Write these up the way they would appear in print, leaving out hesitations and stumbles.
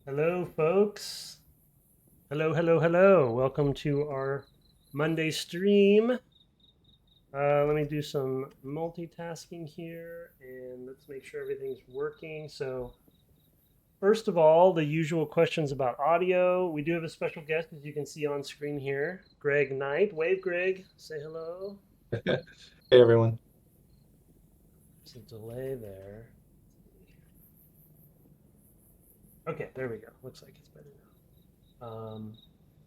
Hello, folks. Hello, hello, hello. Welcome to our Monday stream. Let me do some multitasking here and let's make sure everything's working. So, first of all, the usual questions about audio. We do have a special guest, as you can see on screen here, Greg Knight. Wave, Greg. Say hello. Hey everyone. There's a delay there. Okay, there we go. Looks like it's better now.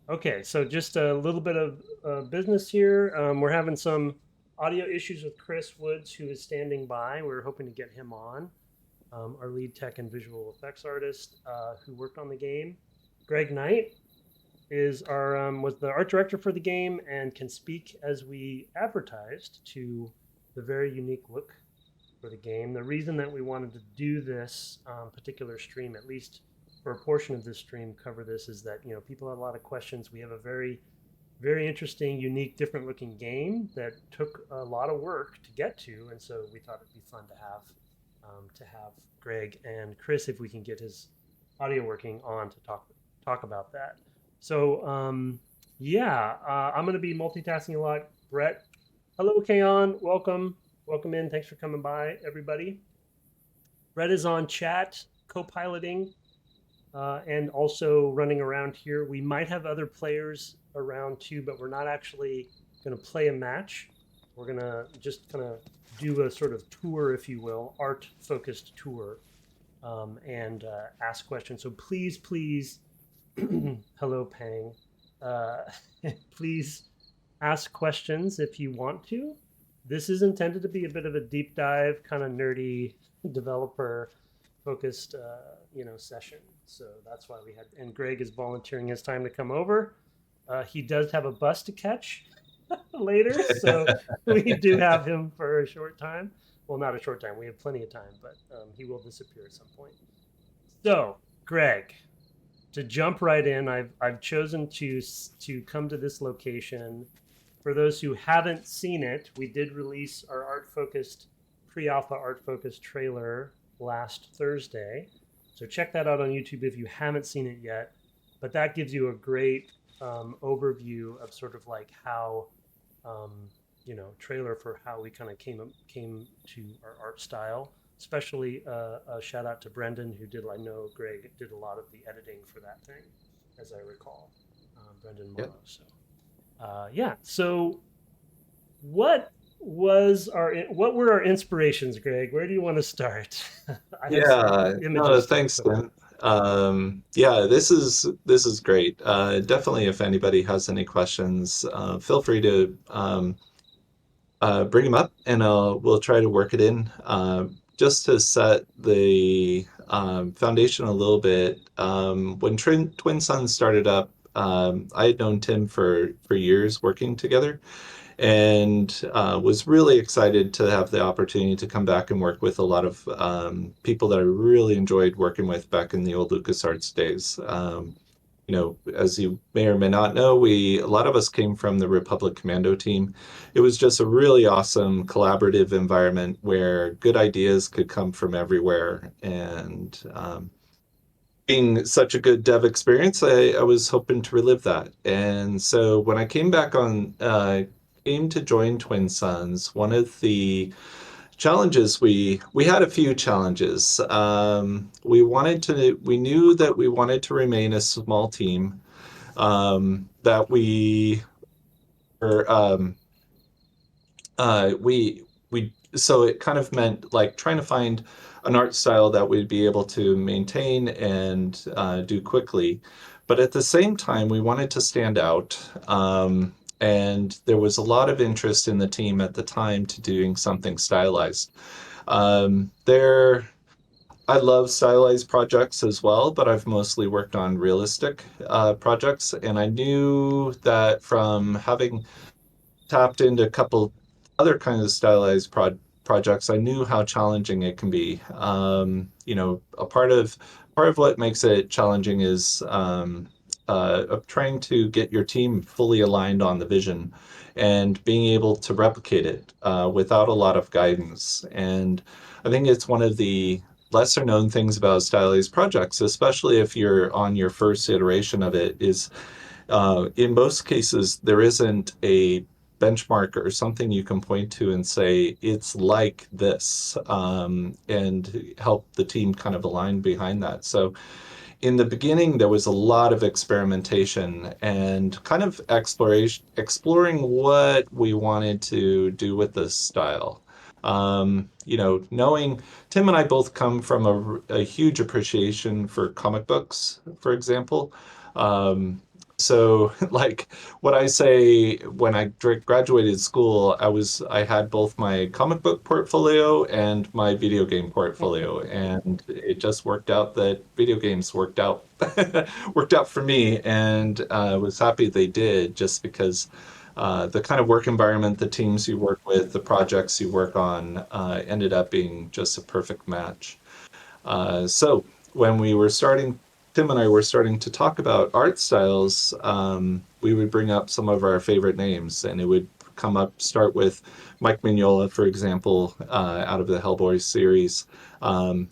Okay, so just a little bit of business here. We're having some audio issues with Chris Woods, who is standing by. We're hoping to get him on, our lead tech and visual effects artist who worked on the game. Greg Knight is our was the art director for the game and can speak as we advertised to the very unique look for the game. The reason that we wanted to do this particular stream, at least for a portion of this stream, cover this, is that people have a lot of questions. We have a very interesting, unique, different looking game that took a lot of work to get to, and so we thought it'd be fun to have Greg and Chris, if we can get his audio working, on to talk about that. So yeah, I'm going to be multitasking a lot. Brett, hello, Kaon, welcome in. Thanks for coming by, everybody. Brett is on chat, co-piloting, and also running around here. We might have other players around too, but we're not actually going to play a match. We're going to just kind of do a sort of tour, if you will, art-focused tour, and ask questions. So please, hello, Pang. Uh, please ask questions if you want to. This is intended to be a bit of a deep dive, kind of nerdy, developer focused, session. So that's why we had. And Greg is volunteering his time to come over. He does have a bus to catch later, so we do have him for a short time. Well, not a short time. We have plenty of time, but he will disappear at some point. So, Greg, to jump right in, I've chosen to come to this location. For those who haven't seen it, we did release our pre-alpha art focused trailer last Thursday. So check that out on YouTube if you haven't seen it yet. But that gives you a great overview of sort of like how, trailer for how we kind of came to our art style. Especially a shout out to Brendan, who did, I know Greg did a lot of the editing for that thing, as I recall. Brendan Yep. Morrow. So yeah. So what were our inspirations, Greg? Where do you want to start? I have some Yeah, no, images to thanks, put up. Tim. Yeah, this is great. Definitely, if anybody has any questions, feel free to bring them up, and we'll try to work it in. Just to set the foundation a little bit, when Twin Suns started up, I had known Tim for years working together, and was really excited to have the opportunity to come back and work with a lot of people that I really enjoyed working with back in the old LucasArts days. As you may or may not know, a lot of us came from the Republic Commando team. It was just a really awesome collaborative environment where good ideas could come from everywhere. And being such a good dev experience, I was hoping to relive that. And so when I came to join Twin Suns, one of the challenges we had a few challenges. We knew that we wanted to remain a small team. That we were we so it kind of meant like trying to find an art style that we'd be able to maintain and do quickly, but at the same time we wanted to stand out. And there was a lot of interest in the team at the time to doing something stylized. There I love stylized projects as well, but I've mostly worked on realistic projects, and I knew that from having tapped into a couple other kinds of stylized projects, I knew how challenging it can be. A part of what makes it challenging is of trying to get your team fully aligned on the vision and being able to replicate it without a lot of guidance. And I think it's one of the lesser known things about stylized projects, especially if you're on your first iteration of it, is in most cases, there isn't a benchmark or something you can point to and say, it's like this, and help the team kind of align behind that. So in the beginning, there was a lot of experimentation and kind of exploration, exploring what we wanted to do with this style. Knowing Tim and I both come from a huge appreciation for comic books, for example. So, like what I say when I graduated school, I had both my comic book portfolio and my video game portfolio, and it just worked out that video games worked out worked out for me, and I was happy they did, just because the kind of work environment, the teams you work with, the projects you work on, ended up being just a perfect match. So when Tim and I were starting to talk about art styles, we would bring up some of our favorite names, and it would start with Mike Mignola, for example, out of the Hellboy series.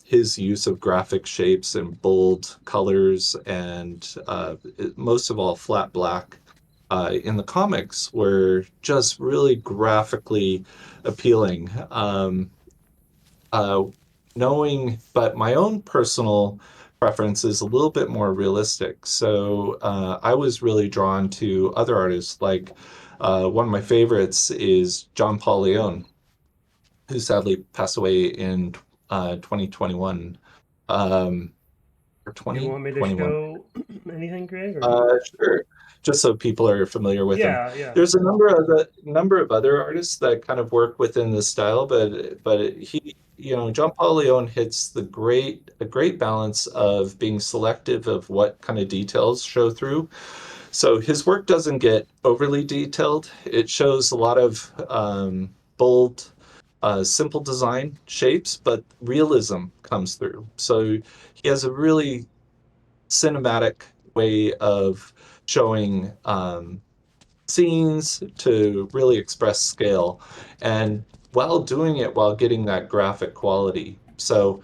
His use of graphic shapes and bold colors, and most of all, flat black. In the comics were just really graphically appealing. Uh, but my own personal preference is a little bit more realistic. So I was really drawn to other artists. Like one of my favorites is John Paul Leon, who sadly passed away in 2021, or You want me to 2021. show anything, Greg? Or Sure. Just so people are familiar with him. yeah, yeah. There's a number of other artists that kind of work within the style, but John Paul Leon hits a great balance of being selective of what kind of details show through. So his work doesn't get overly detailed. It shows a lot of bold, simple design shapes, but realism comes through. So he has a really cinematic way of showing scenes to really express scale, and while doing it while getting that graphic quality. So,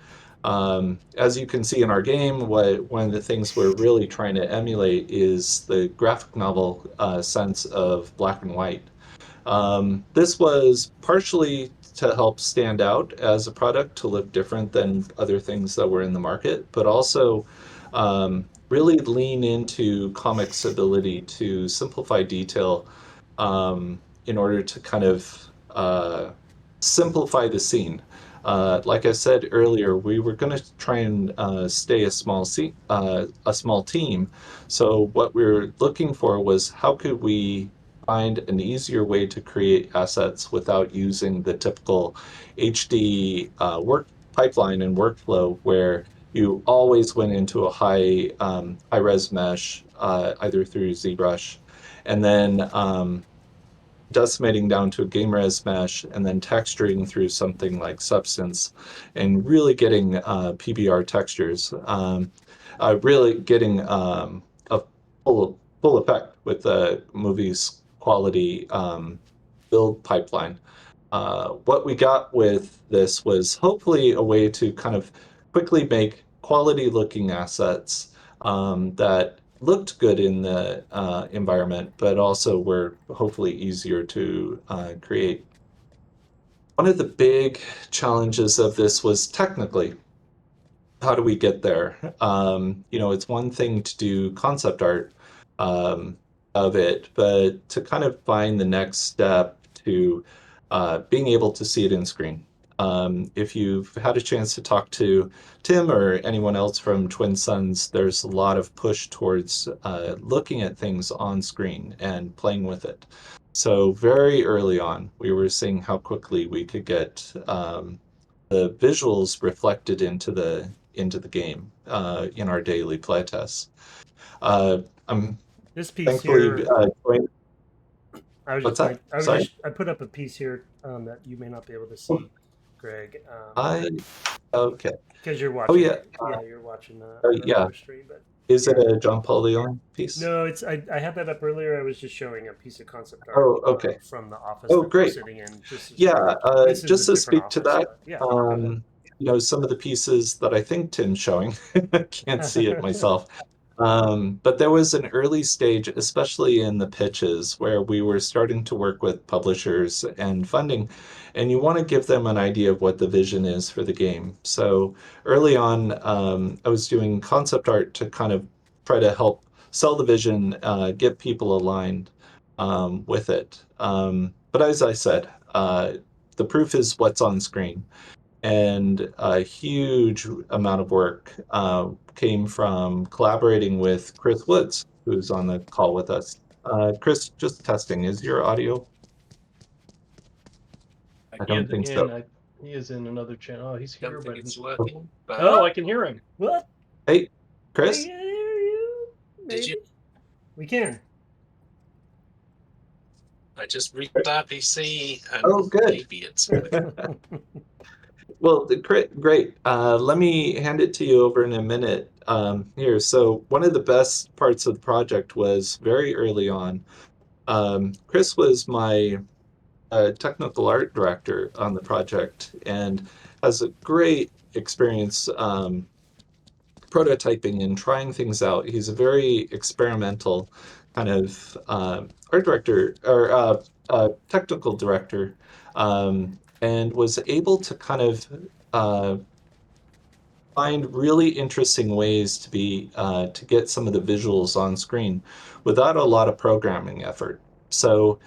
as you can see in our game, one of the things we're really trying to emulate is the graphic novel sense of black and white. This was partially to help stand out as a product, to look different than other things that were in the market, but also really lean into comics' ability to simplify detail in order to kind of simplify the scene. Like I said earlier, we were going to try and stay a small team. So what we were looking for was, how could we find an easier way to create assets without using the typical HD work pipeline and workflow, where you always went into a high res mesh, either through ZBrush, and then decimating down to a game res mesh, and then texturing through something like Substance, and really getting PBR textures, really getting a full effect with the movie's quality build pipeline. What we got with this was hopefully a way to kind of quickly make quality looking assets that looked good in the environment, but also were hopefully easier to create. One of the big challenges of this was technically, how do we get there? It's one thing to do concept art of it, but to kind of find the next step to being able to see it in screen. If you've had a chance to talk to Tim or anyone else from Twin Suns, there's a lot of push towards looking at things on screen and playing with it. So very early on, we were seeing how quickly we could get the visuals reflected into the game in our daily playtests. I'm This piece thankfully here, joined. I was What's just that? going. Sorry. I put up a piece here that you may not be able to see, Greg, I Okay. because you're Oh watching. yeah. Yeah, you're watching Yeah. another stream, but Is it yeah. a John Paul Leon piece? No, it's I had that up earlier. I was just showing a piece of concept art Oh, okay. from the office Oh, that we're great. sitting in. Just Yeah. this is a Just to different speak to office, that, but yeah, go ahead. um, some of the pieces that I think Tim's showing. I can't see it myself. But there was an early stage, especially in the pitches, where we were starting to work with publishers and funding, and you want to give them an idea of what the vision is for the game. So early on, I was doing concept art to kind of try to help sell the vision, get people aligned with it. But as I said, the proof is what's on screen. And a huge amount of work came from collaborating with Chris Woods, who's on the call with us. Chris, just testing, is your audio? I don't think so. He is in another channel. Oh, he's here, Don't think but it's working. But oh, I can hear him. What? Hey, We Chris? can hear you. Did Maybe. you? We can. I just rebooted our PC and Oh, good. maybe it's working. Well, great. Let me hand it to you over in a minute here. So one of the best parts of the project was very early on. Chris was my technical art director on the project and has a great experience prototyping and trying things out. He's a very experimental kind of art director or technical director, and was able to kind of find really interesting ways to get some of the visuals on screen without a lot of programming effort. So,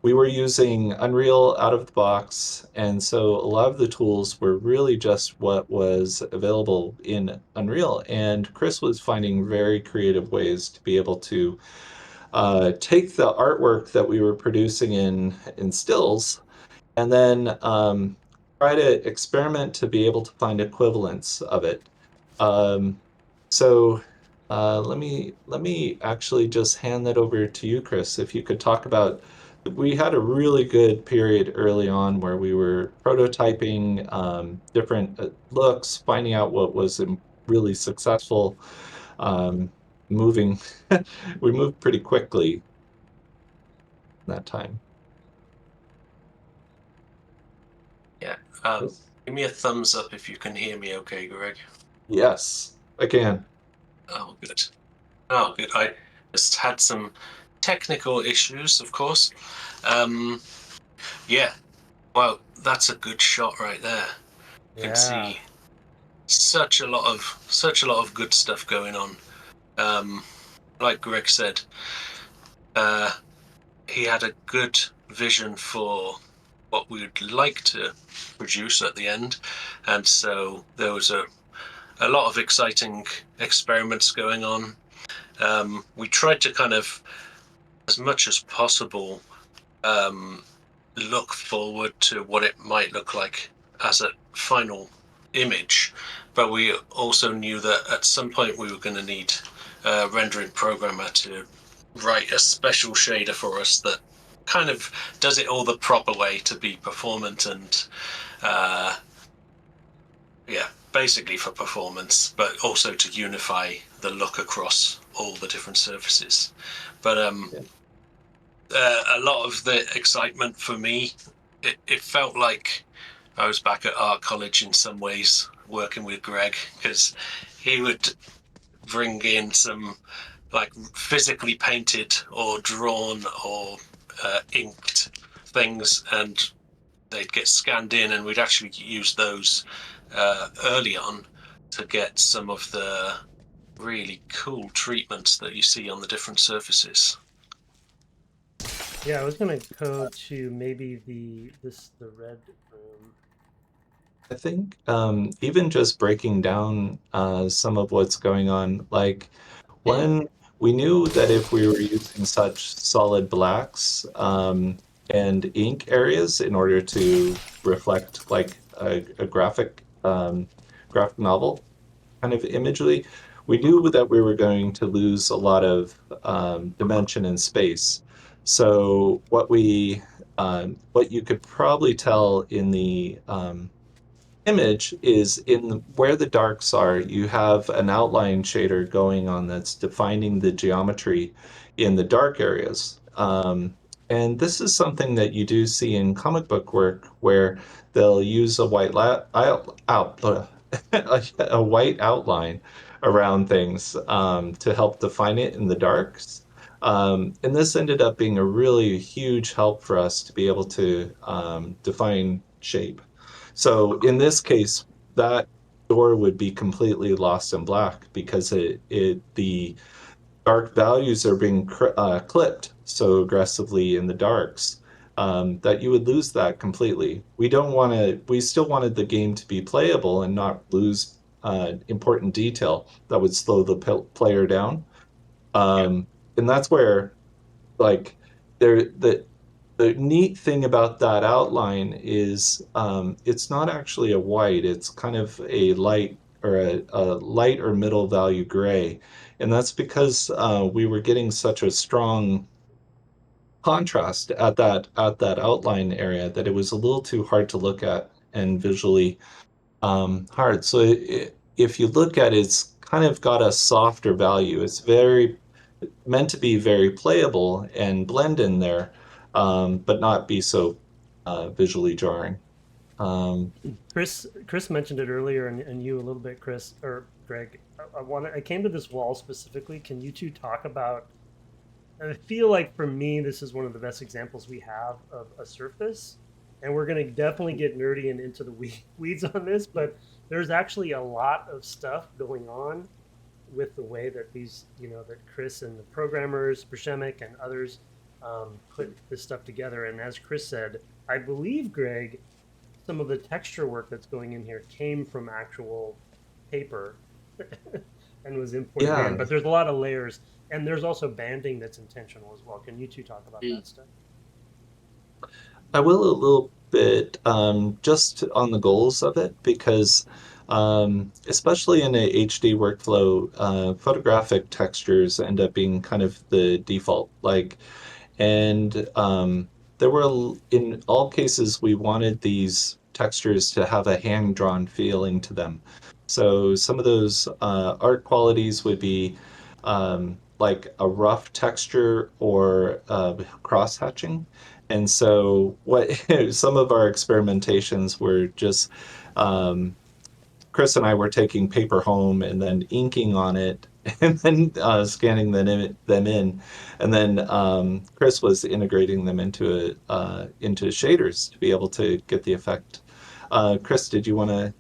we were using Unreal out of the box, and so a lot of the tools were really just what was available in Unreal. And Chris was finding very creative ways to be able to take the artwork that we were producing in stills and then try to experiment to be able to find equivalents of it. Um, so let me actually just hand that over to you, Chris. If you could talk about, we had a really good period early on where we were prototyping different looks, finding out what was really successful, um, moving. We moved pretty quickly that time. Yeah. Give me a thumbs up if you can hear me okay, Greg. Yes, I can. Oh, good. Oh, good. I just had some technical issues, of course. Yeah. Well, that's a good shot right there. You can see such a lot of good stuff going on. Like Greg said, he had a good vision for what we would like to produce at the end, and so there was a lot of exciting experiments going on. We tried to kind of, as much as possible, look forward to what it might look like as a final image, but we also knew that at some point we were going to need a rendering programmer to write a special shader for us that kind of does it all the proper way to be performant and basically for performance, but also to unify the look across all the different surfaces. But a lot of the excitement for me, it felt like I was back at art college in some ways, working with Greg, because he would bring in some like physically painted or drawn or inked things, and they'd get scanned in, and we'd actually use those early on to get some of the really cool treatments that you see on the different surfaces. Yeah, I was gonna go to maybe the red. I think even just breaking down some of what's going on, like when we knew that if we were using such solid blacks and ink areas in order to reflect like a graphic novel kind of imagery, we knew that we were going to lose a lot of dimension and space. So what you could probably tell in the image is where the darks are, you have an outline shader going on that's defining the geometry in the dark areas. And this is something that you do see in comic book work where they'll use a a white outline around things to help define it in the darks. And this ended up being a really huge help for us to be able to define shape. So in this case, that door would be completely lost in black because the dark values are being clipped so aggressively in the darks that you would lose that completely. We don't want to. We still wanted the game to be playable and not lose important detail that would slow the player down. And that's where, like, the neat thing about that outline is it's not actually a white. It's kind of a light or a light or middle value gray, and that's because we were getting such a strong contrast at that outline area that it was a little too hard to look at and visually hard. So if you look at it, it's kind of got a softer value. It's very meant to be very playable and blend in there, but not be so visually jarring. Chris mentioned it earlier, and you a little bit, Chris or Greg. I came to this wall specifically. Can you two talk about? I feel like for me, this is one of the best examples we have of a surface, and we're going to definitely get nerdy and into the weeds on this. But there's actually a lot of stuff going on with the way that these, that Chris and the programmers, Prashemik and others put this stuff together. And as Chris said, I believe, Greg, some of the texture work that's going in here came from actual paper and was imported in. But there's a lot of layers, and there's also banding that's intentional as well. Can you two talk about that stuff? I will a little bit just on the goals of it, because especially in a HD workflow, photographic textures end up being kind of the default. And there were, in all cases, we wanted these textures to have a hand-drawn feeling to them. So some of those art qualities would be like a rough texture or cross-hatching. And so what some of our experimentations were just Chris and I were taking paper home and then inking on it and then scanning them in, and then Chris was integrating them into shaders to be able to get the effect. Chris, did you want to?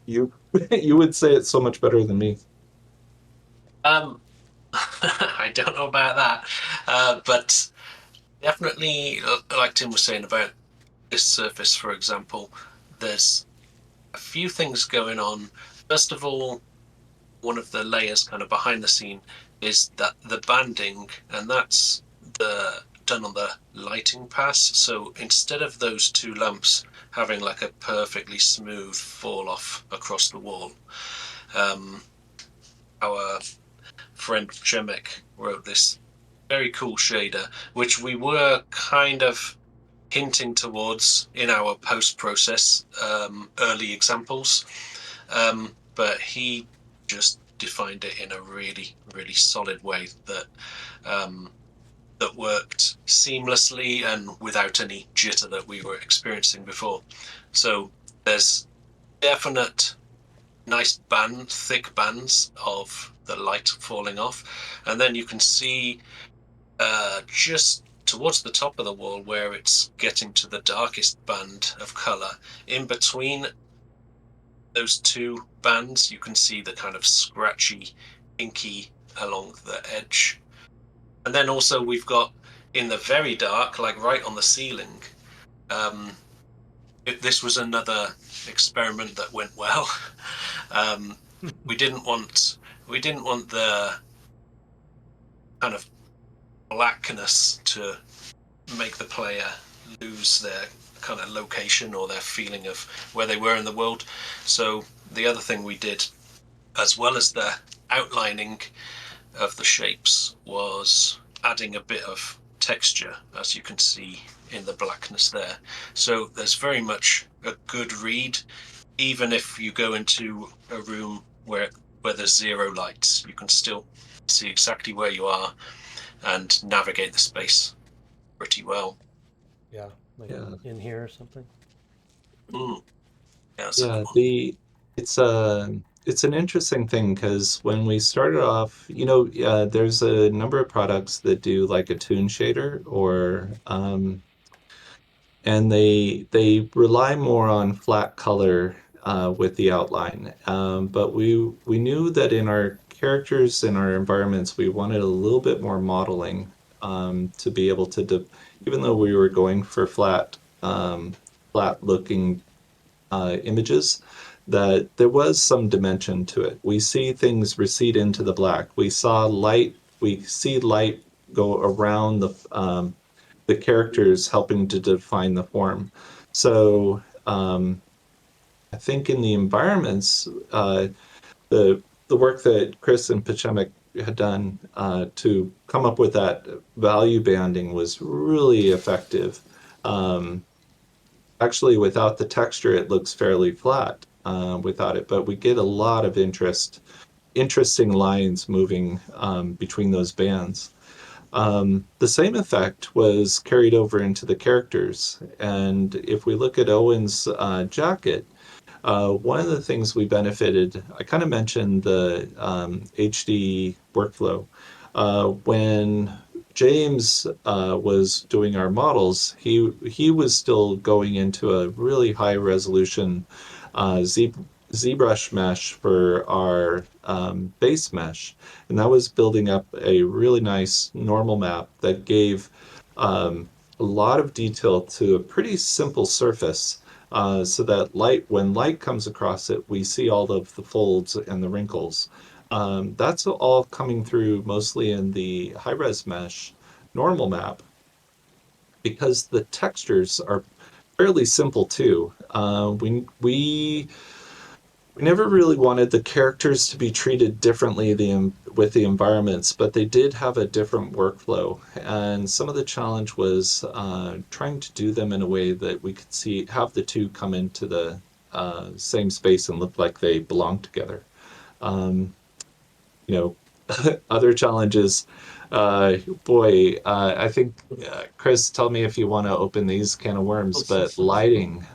You you would say it so much better than me. I don't know about that, but definitely, like Tim was saying about this surface, for example, there's a few things going on. First of all, one of the layers kind of behind the scene is that the banding, and that's done on the lighting pass. So instead of those two lamps having like a perfectly smooth fall off across the wall, our friend Jemek wrote this very cool shader, which we were kind of hinting towards in our post-process early examples, but he just defined it in a really, really solid way that that worked seamlessly and without any jitter that we were experiencing before. So there's definite nice thick bands of the light falling off, and then you can see just towards the top of the wall where it's getting to the darkest band of color. In between those two bands, you can see the kind of scratchy, inky along the edge. And then also we've got in the very dark, like right on the ceiling, this was another experiment that went well. We didn't want the kind of blackness to make the player lose their kind of location or their feeling of where they were in the world. So the other thing we did, as well as the outlining of the shapes, was adding a bit of texture, as you can see in the blackness there. So there's very much a good read, even if you go into a room where there's zero lights, you can still see exactly where you are and navigate the space pretty well. Yeah, like Yeah. in here or something. Mm. Yeah, that's a Yeah, good one. it's an interesting thing because when we started off, there's a number of products that do like a toon shader and they rely more on flat color with the outline. But we knew that in our characters and our environments, we wanted a little bit more modeling to be able to, even though we were going for flat looking images, that there was some dimension to it. We see things recede into the black. We see light go around the characters, helping to define the form. So I think in the environments, the work that Chris and Pachemek had done to come up with that value banding was really effective. Um, Actually, without the texture, it looks fairly flat without it, but we get a lot of interesting lines moving between those bands. The same effect was carried over into the characters. And if we look at Owen's jacket, one of the things we benefited, I kind of mentioned the HD workflow. When James was doing our models, he was still going into a really high resolution ZBrush mesh for our base mesh, and that was building up a really nice normal map that gave a lot of detail to a pretty simple surface. So that when light comes across it, we see all of the folds and the wrinkles. That's all coming through mostly in the high-res mesh normal map because the textures are fairly simple too. We never really wanted the characters to be treated differently with the environments, but they did have a different workflow. And some of the challenge was trying to do them in a way that we could have the two come into the same space and look like they belong together. Um, you know, Other challenges. I think Chris, tell me if you want to open these can of worms, but lighting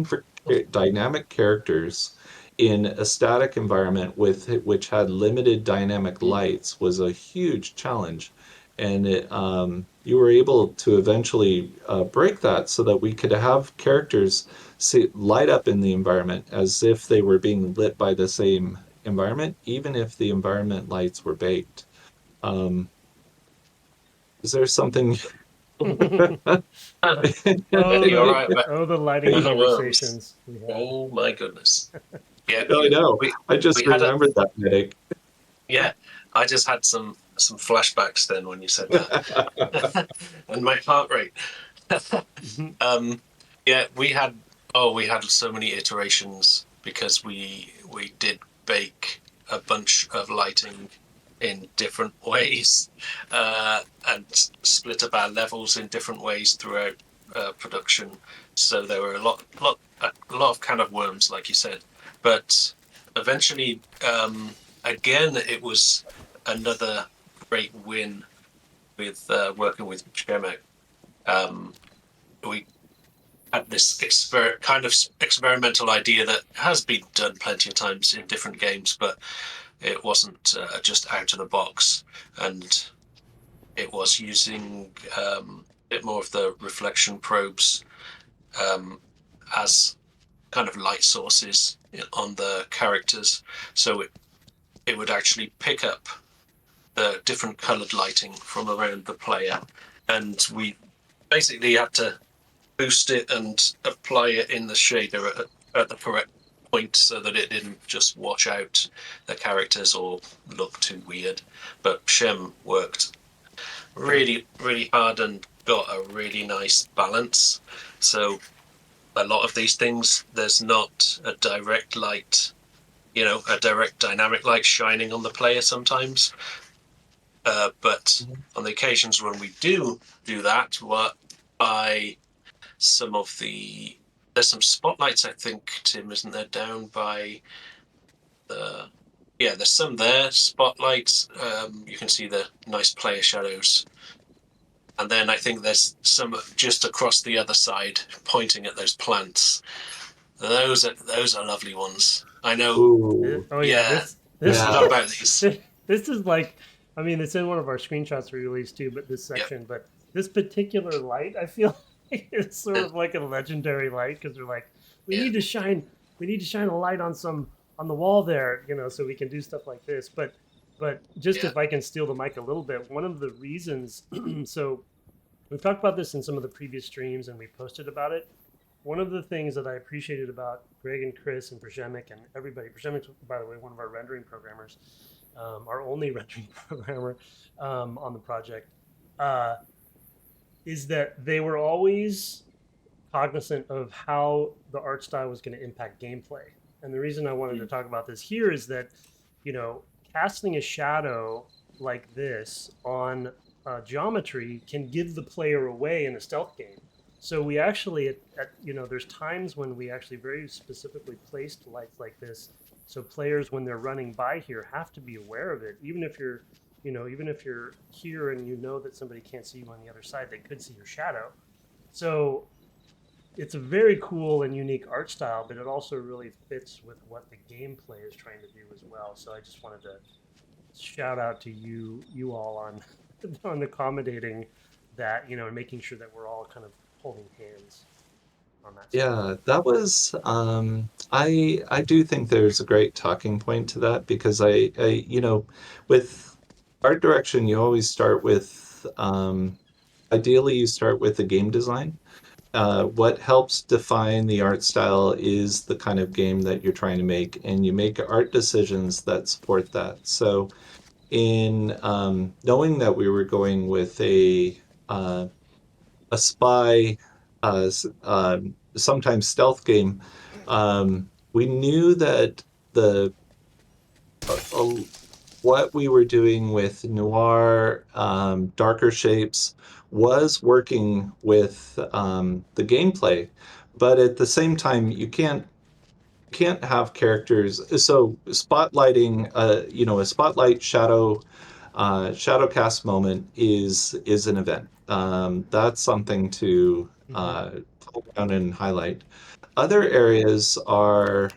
for dynamic characters in a static environment which had limited dynamic lights was a huge challenge. And you were able to eventually break that so that we could have characters light up in the environment as if they were being lit by the same environment, even if the environment lights were baked. Um, is there something? Oh, You're all right about the lighting can of worms. conversations we had. Oh my goodness. Yeah, I know. we I just we had remembered that headache. yeah. I just had some flashbacks then when you said that, and my heart rate. um, yeah, we had so many iterations because we did bake a bunch of lighting in different ways and split up our levels in different ways throughout production. So there were a lot of can of worms, like you said. But eventually, again, it was another great win with working with Chemek. We had this kind of experimental idea that has been done plenty of times in different games, but it wasn't just out of the box, and it was using a bit more of the reflection probes as kind of light sources on the characters, so it would actually pick up the different colored lighting from around the player, and we basically had to boost it and apply it in the shader at the correct point so that it didn't just wash out the characters or look too weird. But Shem worked really, really hard and got a really nice balance. So a lot of these things, there's not a direct light, a direct dynamic light shining on the player sometimes. But on the occasions when we do that, there's some spotlights, I think, Tim, isn't there, down by the there's some there spotlights. You can see the nice player shadows And then I think there's some just across the other side pointing at those plants. Those are lovely ones. I know. Ooh, Oh yeah, Yeah, this I yeah, forgot about these. this is like, I mean, it's in one of our screenshots we released too, but this Yep. section, but this particular light, I feel like it's sort of like a legendary light because they're like, we Yeah. need to shine, we need to shine a light on some on the wall there, you know, so we can do stuff like this. But just Yeah. if I can steal the mic a little bit, one of the reasons, so we've talked about this in some of the previous streams and we posted about it. One of the things that I appreciated about Greg and Chris and Przemek and everybody, Przemek's, by the way, one of our rendering programmers, our only rendering programmer on the project, uh, is that they were always cognizant of how the art style was going to impact gameplay. And the reason I wanted to talk about this here is that, you know, casting a shadow like this on geometry can give the player away in a stealth game. So we actually, you know, there's times when we actually very specifically placed lights like this, so players when they're running by here have to be aware of it. Even if you're, you know, even if you're here and you know that somebody can't see you on the other side, they could see your shadow. So it's a very cool and unique art style, but it also really fits with what the gameplay is trying to do as well. So I just wanted to shout out to you all on on accommodating that, you know, and making sure that we're all kind of holding hands on that stuff. yeah. That was I do think there's a great talking point to that because with art direction, you always start with ideally you start with the game design. What helps define the art style is the kind of game that you're trying to make, and you make art decisions that support that. So, in knowing that we were going with a spy, sometimes stealth game, we knew that the uh, what we were doing with noir, darker shapes, was working with the gameplay, but at the same time, you can't have characters. So spotlighting, a spotlight shadow cast moment is an event. That's something to Mm-hmm. pull down and highlight. Other areas are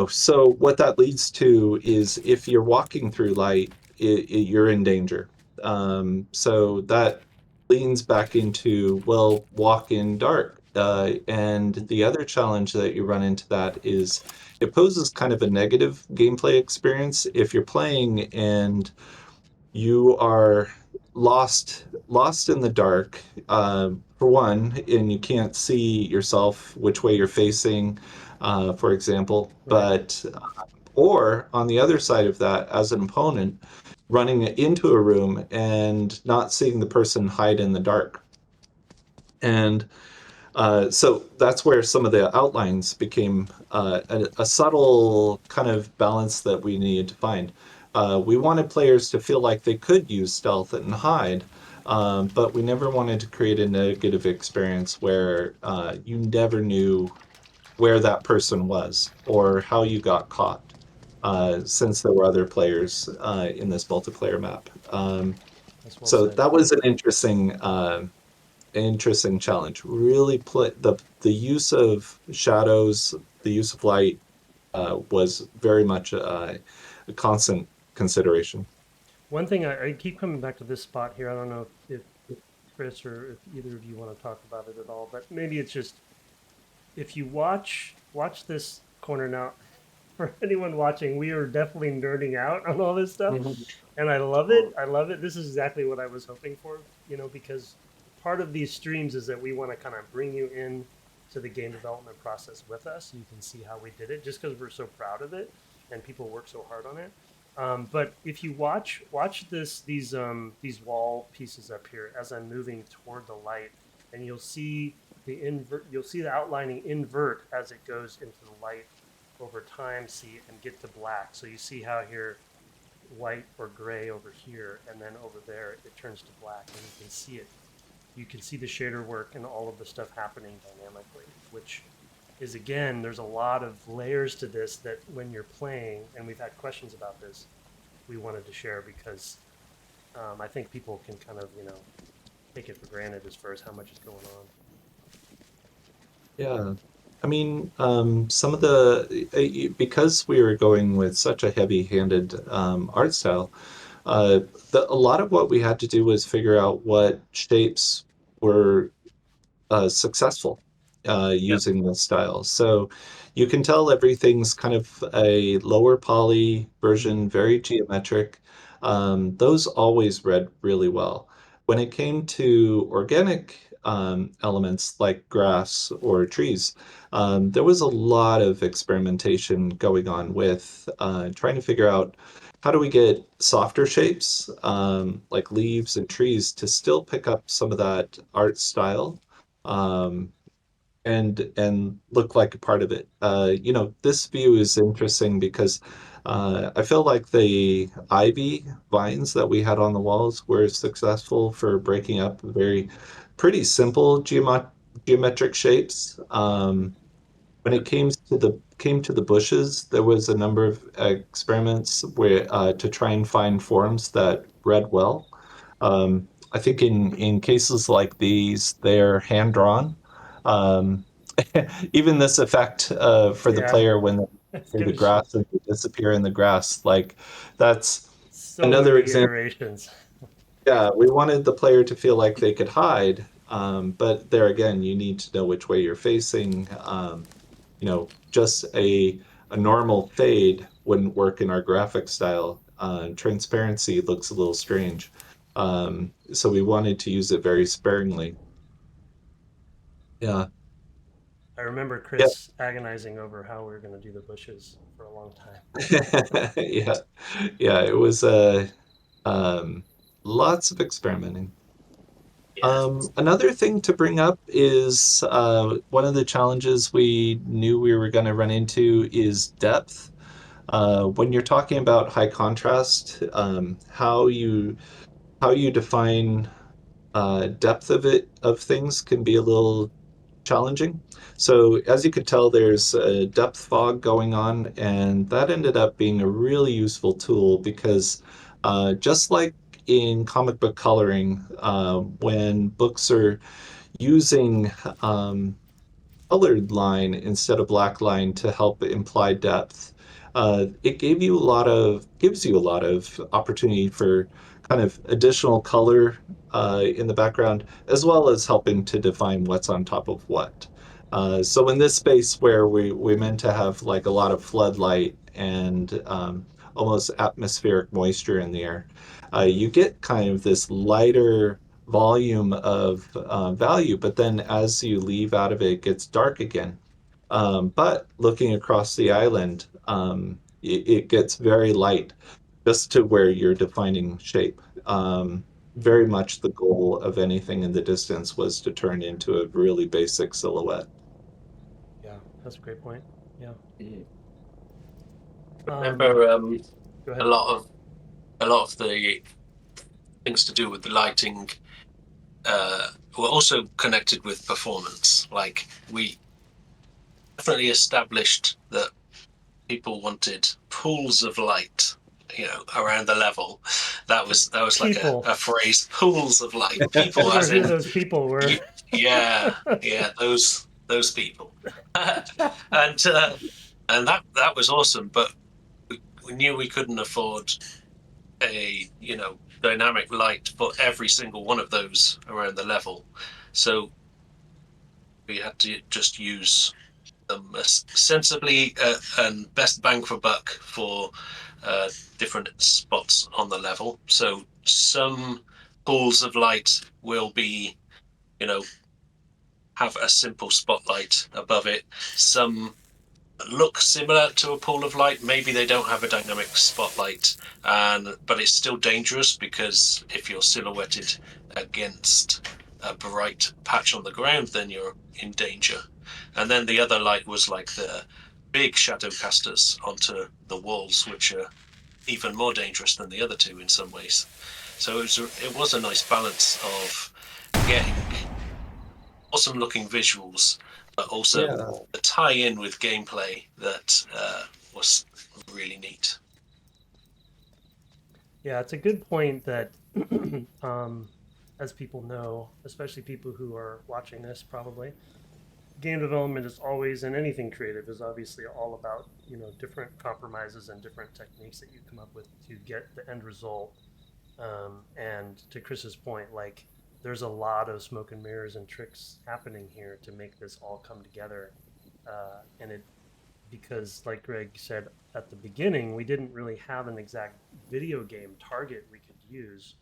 so what that leads to is if you're walking through light, you're in danger. So that leans back into, well, walk in dark. And the other challenge that you run into that is it poses kind of a negative gameplay experience if you're playing and you are lost in the dark, for one, and you can't see yourself which way you're facing, for example. Right. But or on the other side of that, as an opponent, running into a room and not seeing the person hide in the dark. And so that's where some of the outlines became a subtle kind of balance that we needed to find. We wanted players to feel like they could use stealth and hide, but we never wanted to create a negative experience where you never knew where that person was or how you got caught, since there were other players in this multiplayer map. That's well So said. that was an interesting challenge. Really play the use of shadows, the use of light was very much a constant consideration. One thing I keep coming back to this spot here. I don't know if Chris or if either of you want to talk about it at all, but maybe it's just if you watch this corner now. For anyone watching, we are definitely nerding out on all this stuff, and I love it. I love it. This is exactly what I was hoping for, you know, because part of these streams is that we want to kind of bring you in to the game development process with us. You can see how we did it, just because we're so proud of it and people work so hard on it. But if you watch these wall pieces up here as I'm moving toward the light, and you'll see the outlining invert as it goes into the light over time, see and get to black. So you see how here white or gray over here, and then over there it turns to black, and you can see it. You can see the shader work and all of the stuff happening dynamically, which is, again, there's a lot of layers to this that when you're playing, and we've had questions about this, we wanted to share because I think people can kind of, take it for granted as far as how much is going on. Yeah. I mean, some of because we were going with such a heavy-handed art style, a lot of what we had to do was figure out what shapes were successful Yep. using this style. So you can tell everything's kind of a lower poly version, very geometric. Those always read really well. When it came to organic elements like grass or trees, there was a lot of experimentation going on with trying to figure out how do we get softer shapes like leaves and trees to still pick up some of that art style um, and look like a part of it. This view is interesting because I feel like the ivy vines that we had on the walls were successful for breaking up very pretty simple geometric shapes. When it came to the bushes, there was a number of experiments where to try and find forms that read well. I think in cases like these, they're hand drawn. Um, Even this effect for the Yeah, player when they it's enter the gonna show grass and they disappear in the grass, like that's so another many example. iterations. Yeah, we wanted the player to feel like they could hide, but there again, you need to know which way you're facing. Just a normal fade wouldn't work in our graphic style. Transparency looks a little strange. So we wanted to use it very sparingly. Yeah. I remember Yeah. Chris agonizing over how we were going to do the bushes for a long time. Yeah. Yeah, it was um, lots of experimenting. Yeah. Another thing to bring up is one of the challenges we knew we were going to run into is depth. When you're talking about high contrast, how you define depth of things can be a little challenging. So as you could tell, there's a depth fog going on, and that ended up being a really useful tool because just like in comic book coloring, when books are using colored line instead of black line to help imply depth. It gives you a lot of opportunity for kind of additional color in the background, as well as helping to define what's on top of what. So in this space where we meant to have like a lot of floodlight and almost atmospheric moisture in the air, you get kind of this lighter volume of value, but then as you leave out of it, it gets dark again. But looking across the island, it gets very light just to where you're defining shape. Very much the goal of anything in the distance was to turn into a really basic silhouette. Yeah, that's a great point. Yeah. Mhm. Um, Remember, Go a ahead. lot of the things to do with the lighting were also connected with performance. Like we definitely established that people wanted pools of light, around the level. That was like People. a phrase, pools of light. I People, wonder as who in, those people were. yeah, those people, and that was awesome. But we knew we couldn't afford a dynamic light for every single one of those around the level, so we had to just use them sensibly and best bang for buck for different spots on the level. So some pools of light will be, you know, have a simple spotlight above it. Some look similar to a pool of light. Maybe they don't have a dynamic spotlight, but it's still dangerous because if you're silhouetted against a bright patch on the ground, then you're in danger. And then the other light was like the big shadow casters onto the walls, which are even more dangerous than the other two in some ways. So it was a nice balance of getting awesome looking visuals, but also Yeah. the tie in with gameplay that was really neat. Yeah, it's a good point that As people know, especially people who are watching this, probably game development is always, and anything creative is obviously all about different compromises and different techniques that you come up with to get the end result. And to Chris's point, like there's a lot of smoke and mirrors and tricks happening here to make this all come together. And it because, like Greg said at the beginning, we didn't really have an exact video game target we could use.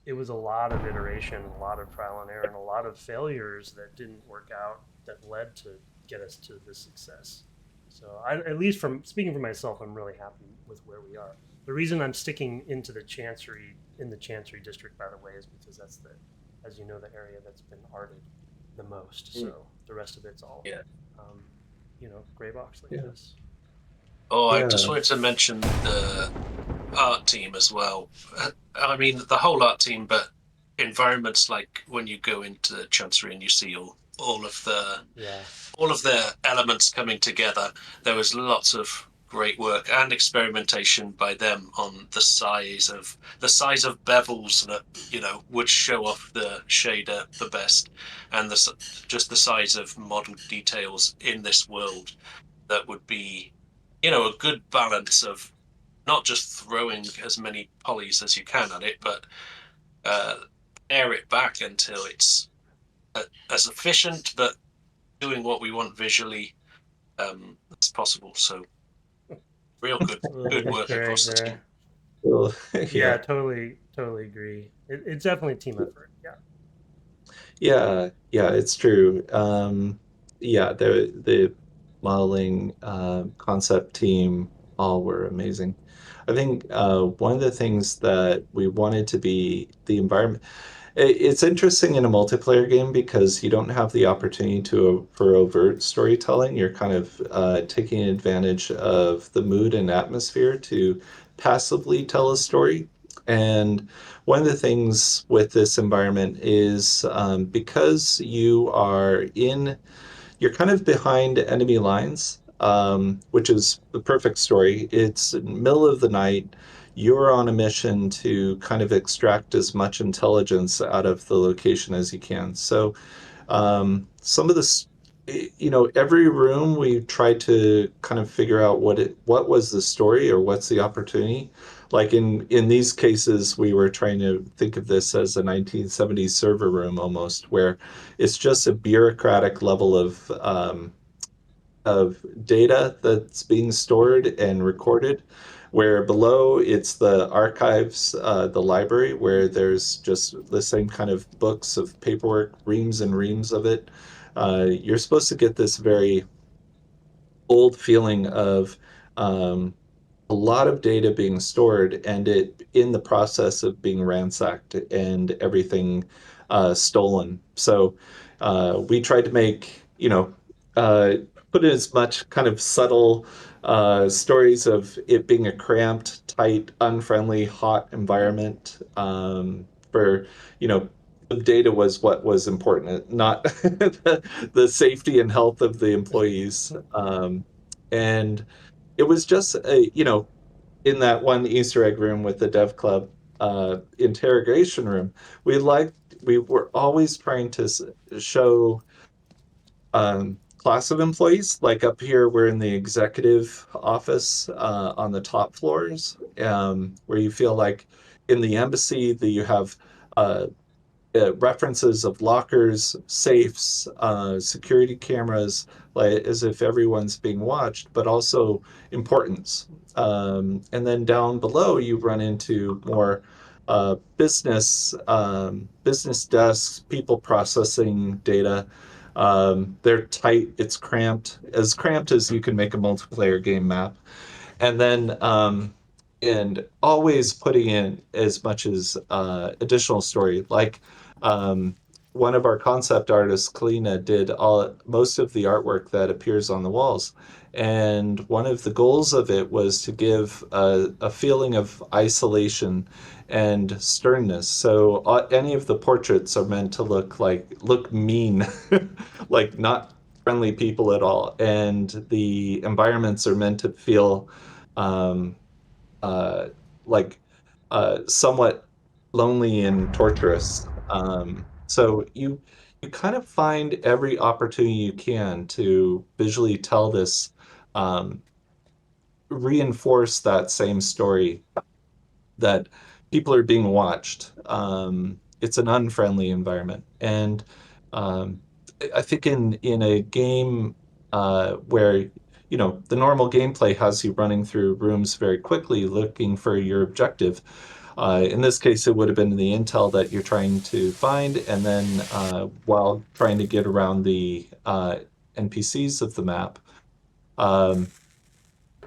It was a lot of iteration, a lot of trial and error, and a lot of failures that didn't work out that led to get us to this success. So, at least from speaking for myself, I'm really happy with where we are. The reason I'm sticking into the Chancery in the Chancery district, by the way, is because that's as you know, the area that's been arted the most. So the rest of it's all, um, gray box like this. Oh, I Yeah. just wanted to mention the art team as well. I mean, the whole art team, but environments like when you go into Chancery and you see all of the elements coming together. There was lots of great work and experimentation by them on the size of bevels that would show off the shader the best, and just the size of model details in this world that would be a good balance of not just throwing as many polys as you can at it, but air it back until it's as efficient, but doing what we want visually as possible. So real good work across the team. Well, Yeah, totally agree. It's definitely a team effort. yeah, it's true. Yeah, the modeling concept team all were amazing. I think one of the things that we wanted to be the environment. It's interesting in a multiplayer game because you don't have the opportunity for overt storytelling. You're kind of taking advantage of the mood and atmosphere to passively tell a story. And one of the things with this environment is because you're kind of behind enemy lines, which is the perfect story. It's in the middle of the night. You're on a mission to kind of extract as much intelligence out of the location as you can. So some of this, every room we tried to kind of figure out what was the story or what's the opportunity. Like in these cases, we were trying to think of this as a 1970s server room almost, where it's just a bureaucratic level of data that's being stored and recorded, where below it's the archives, the library, where there's just the same kind of books of paperwork, reams and reams of it. You're supposed to get this very old feeling of um, a lot of data being stored and it in the process of being ransacked and everything stolen. So we tried to make, uh, put in as much kind of subtle stories of it being a cramped, tight, unfriendly, hot environment for, the data was what was important, not the safety and health of the employees. And it was just in that one Easter egg room with the Dev Club interrogation room, we were always trying to show class of employees. Like up here, we're in the executive office on the top floors, where you feel like in the embassy that you have uh, references of lockers, safes, security cameras, like as if everyone's being watched, but also importance. And then down below, you run into more business desks, people processing data. They're tight. It's as cramped as you can make a multiplayer game map. And then and always putting in as much as additional story. Like um, one of our concept artists, Kalina, did most of the artwork that appears on the walls. And one of the goals of it was to give a feeling of isolation and sternness. So any of the portraits are meant to look mean, like not friendly people at all. And the environments are meant to feel um, uh, like somewhat lonely and torturous. So you kind of find every opportunity you can to visually tell this, um, reinforce that same story that people are being watched. It's an unfriendly environment, and um, I think in a game where the normal gameplay has you running through rooms very quickly, looking for your objective. In this case, it would have been the intel that you're trying to find, and then while trying to get around the NPCs of the map. Um,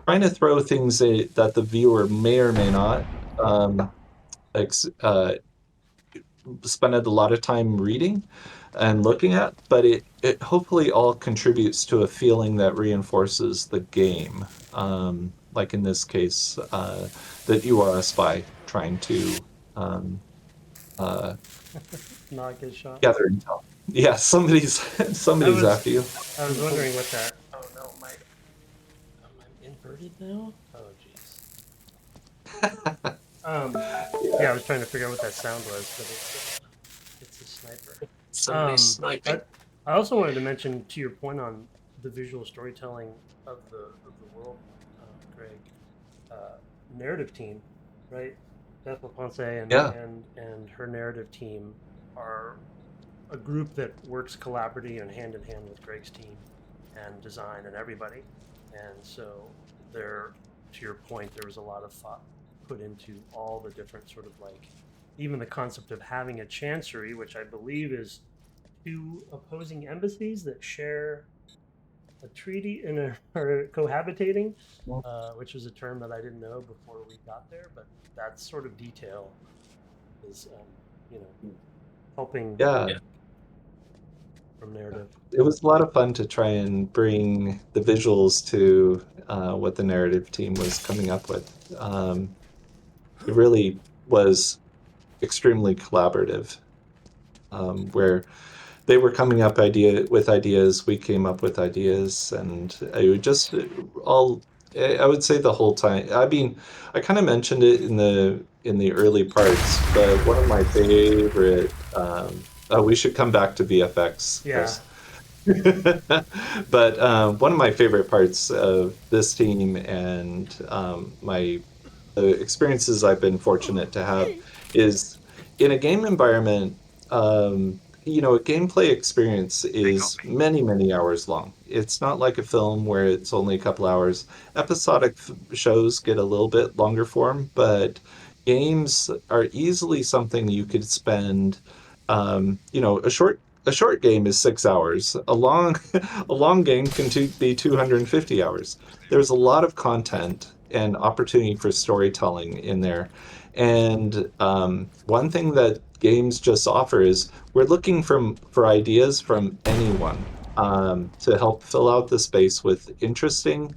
Trying to throw things that the viewer may or may not um, ex- uh, spend a lot of time reading and looking at, but it hopefully all contributes to a feeling that reinforces the game. Like in this case, that you are a spy trying to uh, Not get shot. gather intel. Yeah, somebody's after you. I was wondering what that. Oh no, am I inverted now? Oh jeez. Yeah, I was trying to figure out what that sound was, but it's a sniper. Somebody's sniping. I also wanted to mention to your point on the visual storytelling of the world, Greg, narrative team, right? Beth Ponce Yeah. and her narrative team are a group that works collaboratively and hand in hand with Greg's team and design and everybody. And so there, to your point, there was a lot of thought put into all the different sort of like, even the concept of having a chancery, which I believe is two opposing embassies that share a treaty and are cohabitating, which is a term that I didn't know before we got there. But that sort of detail is, helping Yeah. from narrative. It was a lot of fun to try and bring the visuals to what the narrative team was coming up with. It really was extremely collaborative, where they were coming up with ideas, we came up with ideas, and I would just all. I would say the whole time. I mean, I kind of mentioned it in the early parts, but one of my favorite. We should come back to VFX, Chris. But one of my favorite parts of this team and the experiences I've been fortunate to have is in a game environment. A gameplay experience is many, many hours long. It's not like a film where it's only a couple hours. Episodic shows get a little bit longer form, but games are easily something you could spend. A short game is 6 hours. A long game can be 250 hours. There's a lot of content and opportunity for storytelling in there. And one thing that games just offer is we're looking for ideas from anyone to help fill out the space with interesting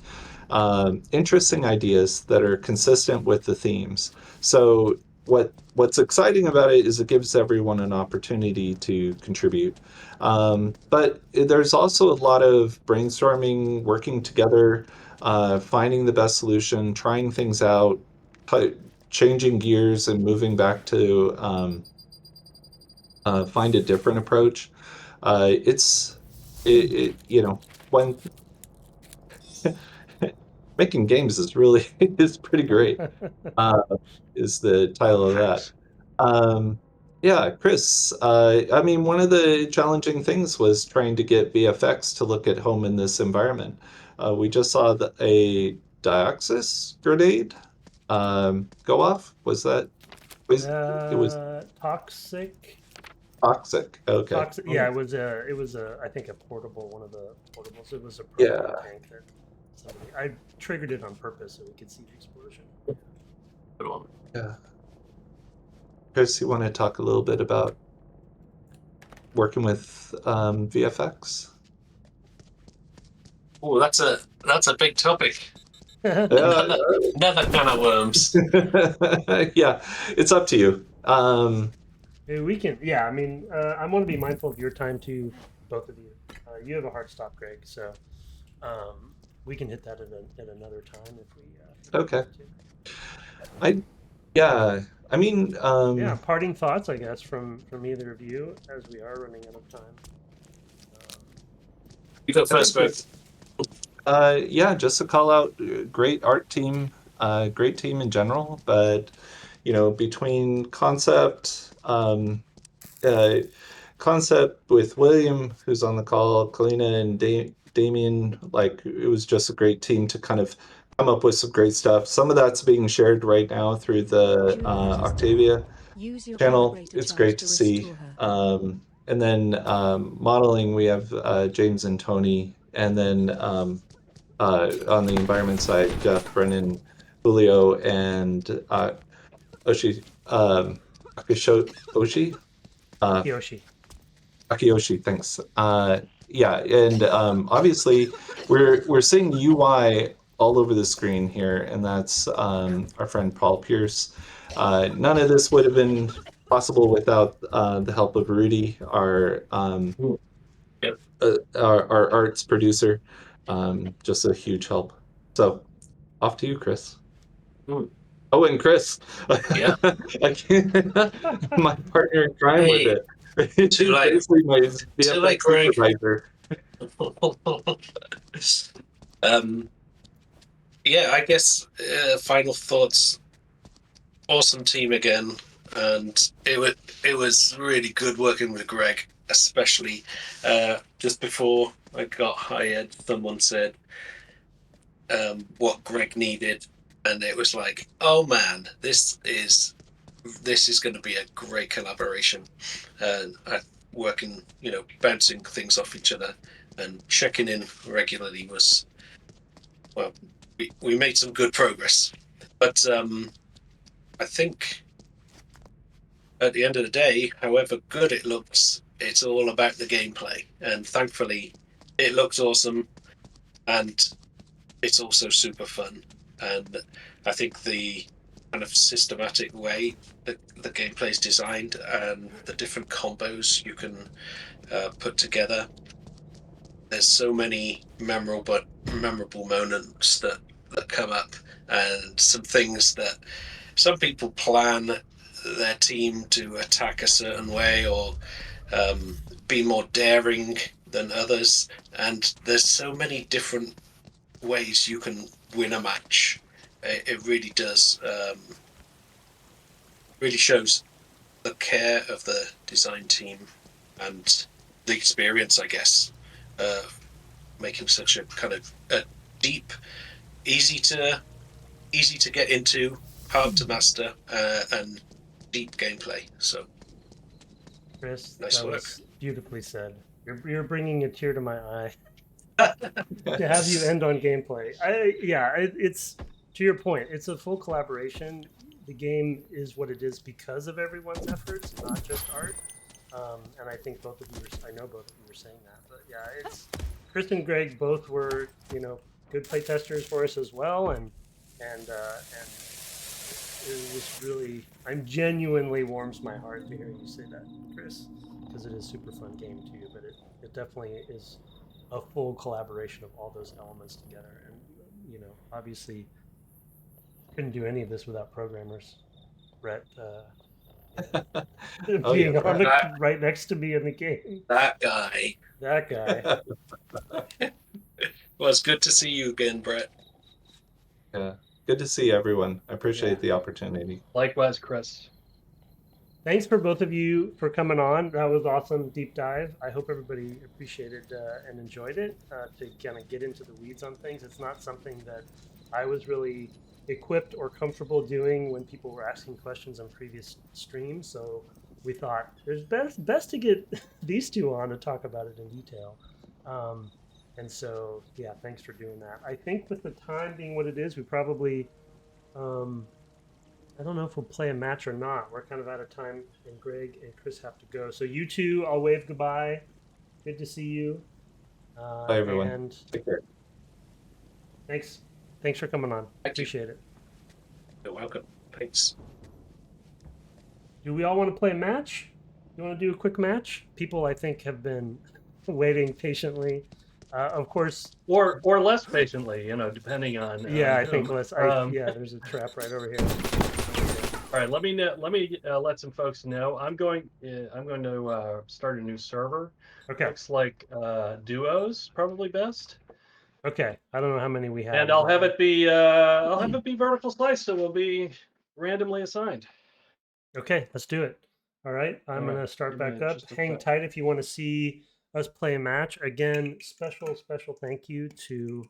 ideas that are consistent with the themes. So what's exciting about it is it gives everyone an opportunity to contribute. But there's also a lot of brainstorming, working together, finding the best solution, trying things out, changing gears and moving back to find a different approach. When making games is really is pretty great. Is the title of that. Yeah, Chris. I mean, one of the challenging things was trying to get VFX to look at home in this environment. We just saw a Dioxys grenade go off. It was Toxic. toxic. Okay. Toxic. Yeah, it was a I think a portable, one of the portables. It was a Yeah. propane tank that I triggered it on purpose so we could see the explosion. Good one. Yeah. Chris, you want to talk a little bit about working with VFX? Oh, that's a big topic. Yeah. Another can of worms. Yeah, it's up to you. Maybe we can. Yeah, I mean, I want to be mindful of your time too, both of you. You have a hard stop, Greg, so we can hit that at another time if we. Okay. Yeah, I mean, Yeah, parting thoughts, I guess, from either of you, as we are running out of time. You go first, Greg. yeah, just to call out, great art team, great team in general, but between concept with William, who's on the call, Kalina and Damien, like it was just a great team to kind of come up with some great stuff. Some of that's being shared right now through the Octavia channel. It's great to see. And then modeling, we have James and Tony, and then on the environment side, Jeff, Brennan, Julio, and Oshi, Oshi, Kiyoshi. Akiyoshi. Thanks. Yeah, and obviously we're seeing UI all over the screen here, and that's our friend Paul Pierce. None of this would have been possible without the help of Rudy, our arts producer. Just a huge help. So off to you, Chris. Oh, and Chris. Yeah. I can't, my partner in crime with it. Too late. Basically my Too late, Greg. supervisor. Yeah, I guess final thoughts. Awesome team again, and it was really good working with Greg, especially just before I got hired. Someone said what Greg needed, and it was like, oh man, this is going to be a great collaboration, and working, bouncing things off each other and checking in regularly was, well, we made some good progress, but I think at the end of the day, however good it looks, it's all about the gameplay, and thankfully it looks awesome, and it's also super fun. And I think the kind of systematic way that the gameplay is designed and the different combos you can put together, there's so many memorable moments that come up, and some things that some people plan their team to attack a certain way or be more daring than others, and there's so many different ways you can win a match. It really does, really shows the care of the design team and the experience, I guess, making such a kind of a deep, easy to get into, hard to master, and deep gameplay. So, Chris, nice that work. was beautifully said. You're bringing a tear to my eye to have you end on gameplay. It's to your point. It's a full collaboration. The game is what it is because of everyone's efforts, not just art. And I think both of you I know both of you were saying that. But yeah, it's Chris and Greg both were good play testers for us as well, and it was really, I'm genuinely warms my heart to hear you say that, Chris, because it is a super fun game too. But it definitely is a full collaboration of all those elements together, and obviously couldn't do any of this without programmers. Brett being on right next to me in the game. That guy. Well, it's good to see you again, Brett. Yeah, good to see everyone. I appreciate the opportunity. Likewise, Chris. Thanks for both of you for coming on. That was awesome deep dive. I hope everybody appreciated and enjoyed it, to kind of get into the weeds on things. It's not something that I was really equipped or comfortable doing when people were asking questions on previous streams. So we thought there's best to get these two on to talk about it in detail. And so, yeah, thanks for doing that. I think with the time being what it is, we probably, I don't know if we'll play a match or not. We're kind of out of time, and Greg and Chris have to go. So you two, I'll wave goodbye. Good to see you. Bye, everyone. And take care. Thanks for coming on. Appreciate it. You're welcome. Thanks. Do we all want to play a match? You want to do a quick match? People, I think, have been waiting patiently. Of course, or less patiently, depending on. Yeah, I think less. Yeah, there's a trap right over here. All right, let me let some folks know. I'm going to start a new server. Okay. Looks like duos probably best, Okay. I don't know how many we have. and I'll have it be vertical slice, so we'll be randomly assigned. Okay, let's do it. All right, I'm All gonna right, start give me back up. just a Hang sec. tight if you want to see us play a match. Again, special thank you to.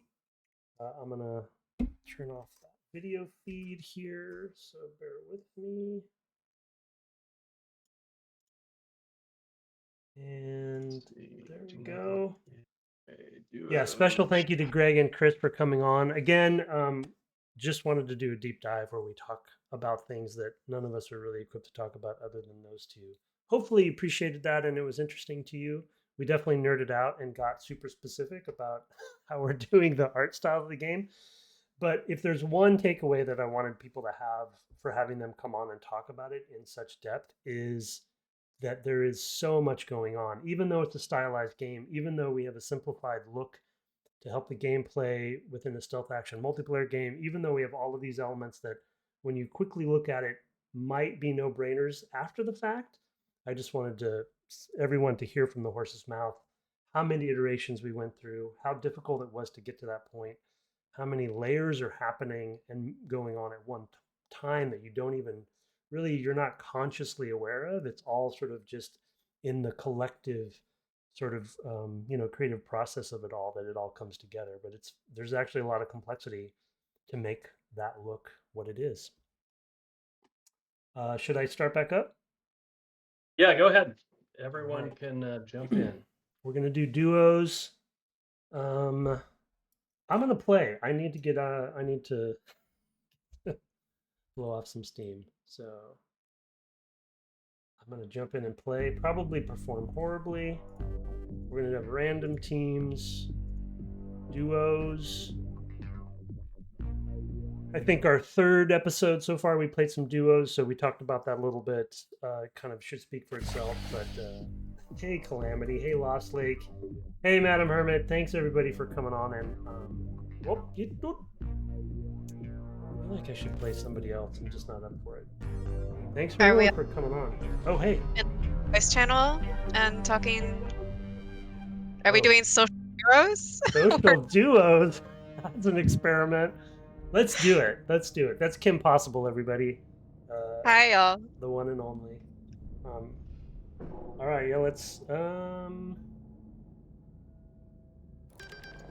I'm gonna turn off that video feed here, so bear with me. And there we go. Yeah, special thank you to Greg and Chris for coming on. Again, just wanted to do a deep dive where we talk about things that none of us are really equipped to talk about other than those two. Hopefully you appreciated that and it was interesting to you. We definitely nerded out and got super specific about how we're doing the art style of the game. But if there's one takeaway that I wanted people to have for having them come on and talk about it in such depth is that there is so much going on. Even though it's a stylized game, even though we have a simplified look to help the gameplay within a stealth action multiplayer game, even though we have all of these elements that when you quickly look at it might be no brainers after the fact, I just wanted everyone to hear from the horse's mouth how many iterations we went through, how difficult it was to get to that point, how many layers are happening and going on at one time that you don't even really, you're not consciously aware of. It's all sort of just in the collective sort of creative process of it all that it all comes together. But there's actually a lot of complexity to make that look what it is. Should I start back up? Yeah, go ahead. Everyone can jump in. We're gonna do duos. I'm gonna play. I need to blow off some steam. So I'm gonna jump in and play. Probably perform horribly. We're gonna have random teams, duos. I think our third episode so far, we played some duos, so we talked about that a little bit. Kind of should speak for itself, but hey, Calamity. Hey, Lost Lake. Hey, Madam Hermit. Thanks, everybody, for coming on. And, I feel like I should play somebody else. I'm just not up for it. Thanks everyone for coming on. Oh, hey. Voice channel and talking. Are we doing social heroes? Social duos? That's an experiment. Let's do it. Let's do it. That's Kim Possible, everybody. Hi, y'all. The one and only. All right, yeah, let's. There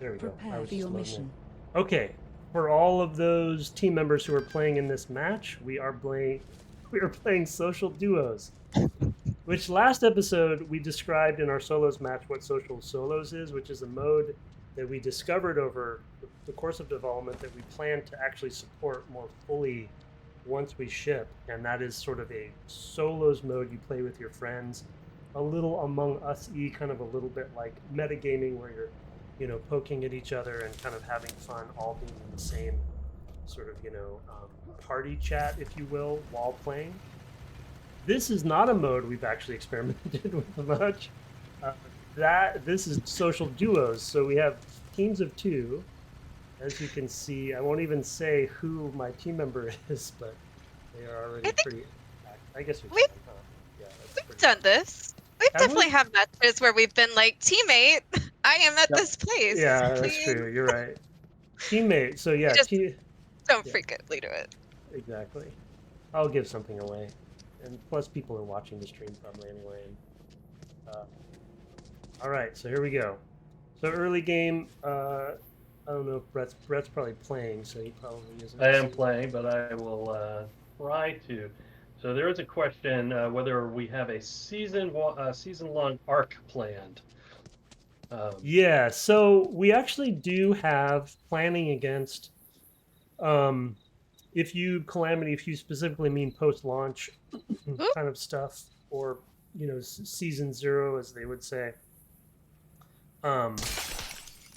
we go. Prepare for your mission. Okay, for all of those team members who are playing in this match, we are playing social duos. Which last episode we described in our solos match what social solos is, which is a mode that we discovered over the course of development that we plan to actually support more fully once we ship, and that is sort of a solos mode you play with your friends, a little Among Us-y, kind of a little bit like metagaming where you're poking at each other and kind of having fun, all being in the same sort of party chat, if you will, while playing. This is not a mode we've actually experimented with much. This is social duos, so we have teams of two. As you can see, I won't even say who my team member is, but they are already pretty. I guess we've done this. We've definitely had matches where we've been like, teammate, I am at this place. Yeah, please. That's true. You're right. Teammate. So yeah, don't frequently do it. Exactly. I'll give something away, and plus people are watching the stream probably anyway. All right, so here we go. So early game. I don't know if Brett's probably playing, so he probably isn't. I am playing, but I will try to. So there is a question whether we have a season-long arc planned. Yeah, so we actually do have planning against. If you specifically mean post-launch kind of stuff, or season 0, as they would say.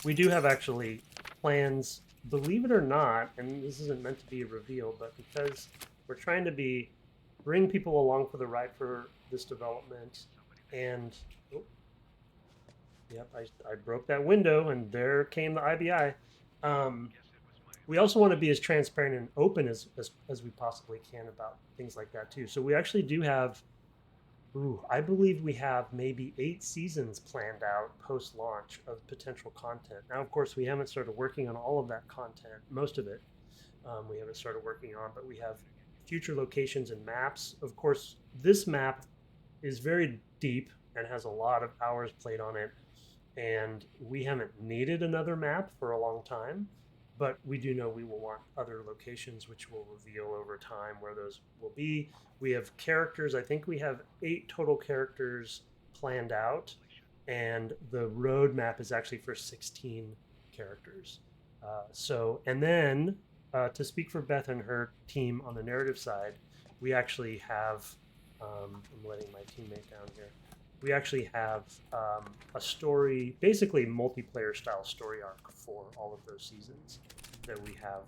We do have actually plans, believe it or not, and this isn't meant to be a reveal, but because we're trying to bring people along for the ride for this development, and I broke that window, and there came the IBI. we also want to be as transparent and open as we possibly can about things like that too. So we actually do have, I believe we have maybe 8 seasons planned out post-launch of potential content. Now, of course, we haven't started working on all of that content, most of it. We haven't started working on, but we have future locations and maps. Of course, this map is very deep and has a lot of hours played on it, and we haven't needed another map for a long time. But we do know we will want other locations, which we'll reveal over time where those will be. We have characters. I think we have 8 total characters planned out, and the roadmap is actually for 16 characters. And then to speak for Beth and her team on the narrative side, we actually have, I'm letting my teammate down here. We actually have a story, basically multiplayer style story arc for all of those seasons that we have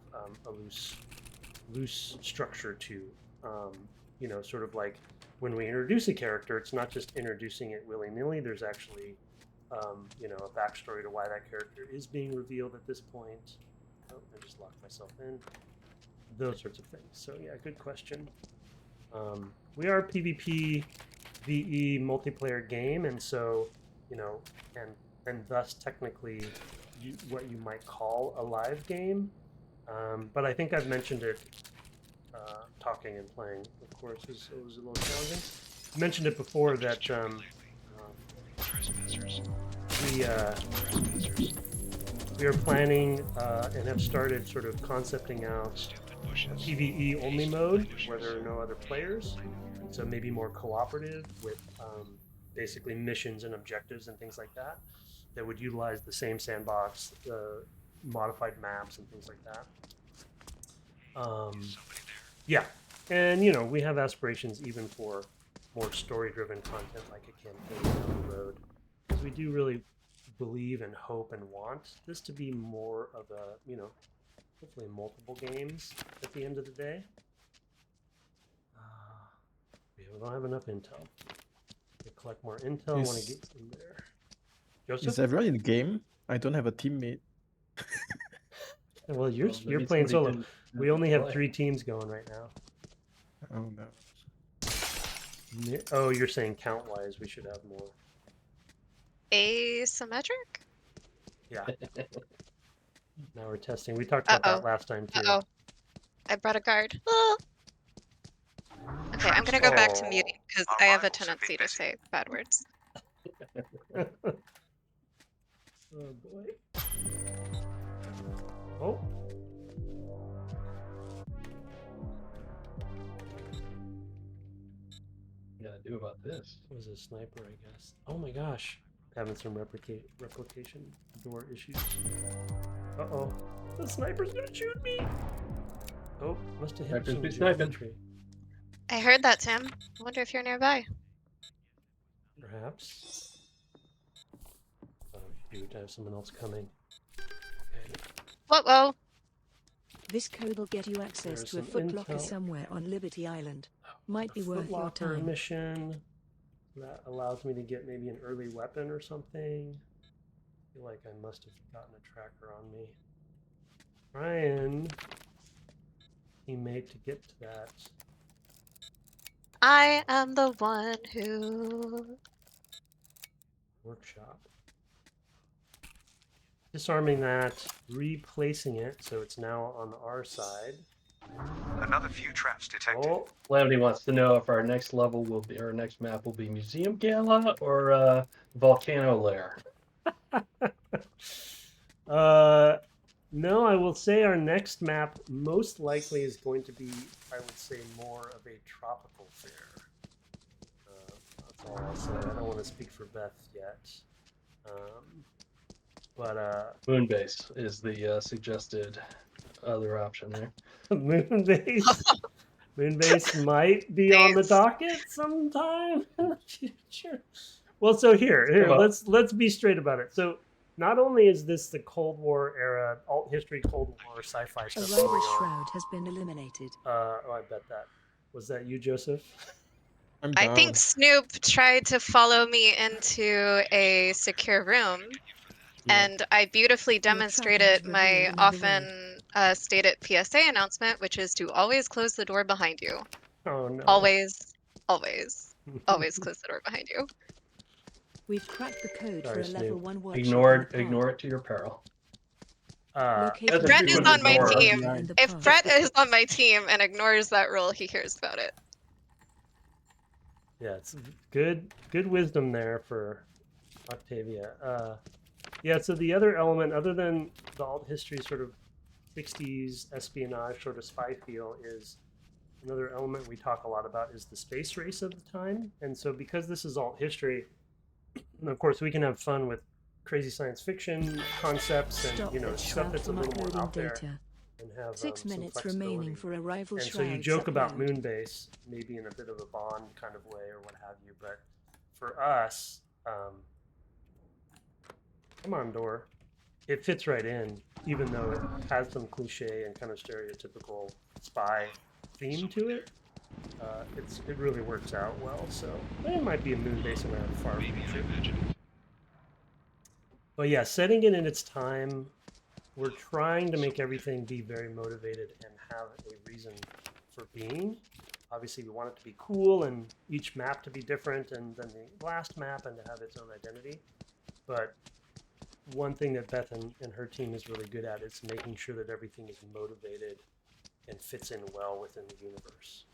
a loose structure to. Sort of like when we introduce a character, it's not just introducing it willy-nilly. There's actually, a backstory to why that character is being revealed at this point. Oh, I just locked myself in. Those sorts of things. So yeah, good question. We are a PvP VE multiplayer game, and so and thus technically what you might call a live game. But I think I've mentioned it. Talking and playing, of course, it was a little challenging. I mentioned it before that we are planning and have started sort of concepting out a PvE only mode where there are no other players. So maybe more cooperative with basically missions and objectives and things like that would utilize the same sandbox, modified maps and things like that. Yeah, and we have aspirations even for more story-driven content like a campaign down the road, because we do really believe and hope and want this to be more of a, hopefully multiple games at the end of the day. We don't have enough intel. We collect more intel. I want to get in there. Joseph? Is everyone in the game? I don't have a teammate. Well, you're playing solo. We only have 3 teams going right now. Oh no. Oh, you're saying count-wise, we should have more. Asymmetric? Yeah. Now we're testing. We talked about that last time too. I brought a guard. Oh. Okay, I'm gonna go back to muting because I have a tendency to say bad words. Oh boy. Oh. What gotta do about this? It was a sniper, I guess. Oh my gosh. Having some replication door issues. Uh-oh. The sniper's gonna shoot me! Oh, must have hit some geometry. I heard that, Tim. I wonder if you're nearby. Perhaps. Oh shoot, I have someone else coming. Okay. Whoa. This code will get you access to a footlocker somewhere on Liberty Island. Might be worth your time. Mission that allows me to get maybe an early weapon or something. I feel like I must have gotten a tracker on me. Ryan, teammate, to get to that. I am the one who... Workshop. Disarming that, replacing it so it's now on our side. Another few traps detected. Oh, Calamity wants to know if our next level will be, our next map will be Museum Gala or Volcano Lair. No, I will say our next map most likely is going to be, I would say, more of a tropical fare. That's all I'll say. I don't want to speak for Beth yet. Moonbase is the suggested other option there. Moonbase. Moonbase might be on the docket sometime in the future. Well, so here, let's be straight about it. So, not only is this the Cold War era, alt history, Cold War sci-fi stuff. A rival shroud has been eliminated. I bet that was that you, Joseph. I think Snoop tried to follow me into a secure room, and I beautifully demonstrated my often stated PSA announcement, which is to always close the door behind you. Oh no. Always, always, always close the door behind you. We've cracked the code Sorry, for a level Snoop. 1 workshop. Ignore it to your peril. Locate As a Brett is frequent on my ignorer. team. Yeah. If Brett is on my team and ignores that rule, he hears about it. Yeah, it's good wisdom there for Octavia. Yeah, so the other element, other than the alt history sort of 60s espionage sort of spy feel, is another element we talk a lot about is the space race of the time. And so because this is alt history, of course we can have fun with crazy science fiction concepts and Stop you know that stuff shroud that's a from little more uploading out there data. and have 6 some minutes remaining flexibility. for arrival And shrouds. so you joke about upload. Moonbase, maybe in a bit of a Bond kind of way or what have you, but for us, come on, door. It fits right in, even though it has some cliche and kind of stereotypical spy theme to it. It really works out well. So it might be a Moonbase in a far future. But yeah, setting it in its time, we're trying to make everything be very motivated and have a reason for being. Obviously, we want it to be cool and each map to be different and than the last map and to have its own identity. But one thing that Beth and her team is really good at is making sure that everything is motivated and fits in well within the universe.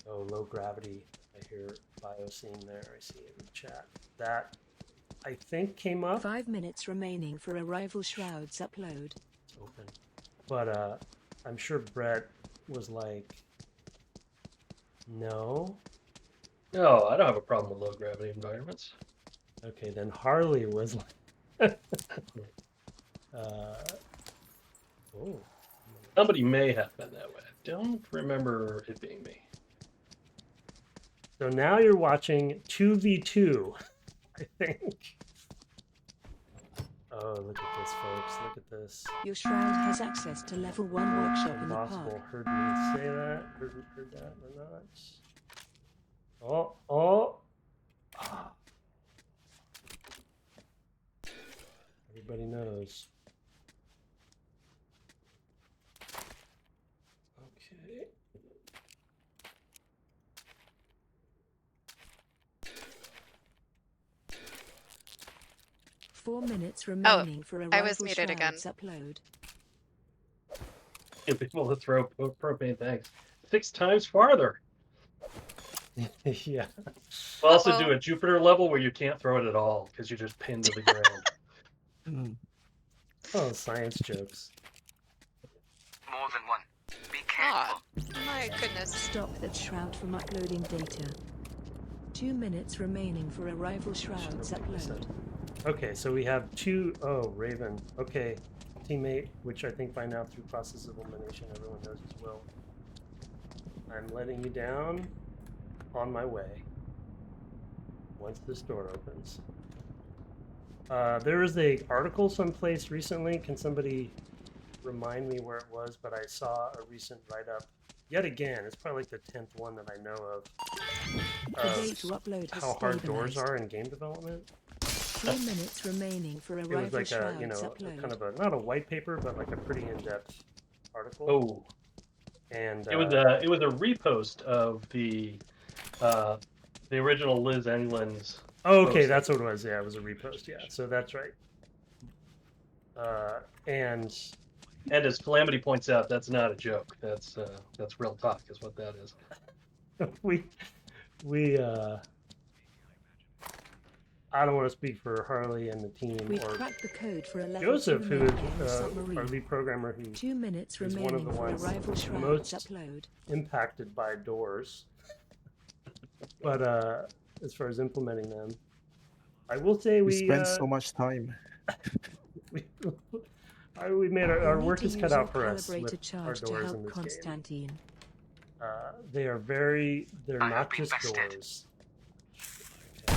Oh, low gravity. I hear Bioscene there. I see it in the chat. That, I think, came up. 5 minutes remaining for arrival shrouds upload. It's open. But I'm sure Brett was like, no. No, I don't have a problem with low gravity environments. Okay, then Harley was like, oh. Somebody may have been that way. I don't remember it being me. So now you're watching 2v2, I think. Oh, look at this, folks. Look at this. Your shroud has access to level 1 workshop in the Impossible park. heard me say that. Heard that or not. Oh. Ah. Everybody knows. Okay. 4 minutes remaining for arrival I was muted again. shrouds upload. Get people to throw propane tanks 6 times farther. Yeah. We'll also do a Jupiter level where you can't throw it at all because you're just pinned to the ground. Oh, science jokes. More than one. Be Ah, careful. my goodness. Stop that shroud from uploading data. 2 minutes remaining for arrival shrouds upload. Okay, so we have two. Oh, Raven. Okay, teammate, which I think by now through process of elimination everyone knows as well. I'm letting you down on my way once this door opens. There was an article someplace recently. Can somebody remind me where it was? But I saw a recent write-up. Yet again, it's probably like the 10th one that I know of. The date to upload has How hard doors stabilized. are in game development. 3 minutes remaining for It was arrival like a, shrouds you know, upload. kind of a, not a white paper, but like a pretty in-depth article. Oh, And it was a repost of the original Liz England's. oh, okay, post. that's what it was. Yeah, it was a repost. Yeah, so that's right. And as Calamity points out, that's not a joke. That's real talk, is what that is. we I don't want to speak for Harley and the team We've or cracked the code for a level Joseph, 2 who main game is our submarine. lead programmer, who 2 minutes is one of remaining the for ones arrival shrouds most upload. impacted by doors. But as far as implementing them, I will say We spend so much time. we made our You'll work need is to cut use out your for us calibrated with our charge to doors help in this game. Constantine. They're I have not been just bested. doors.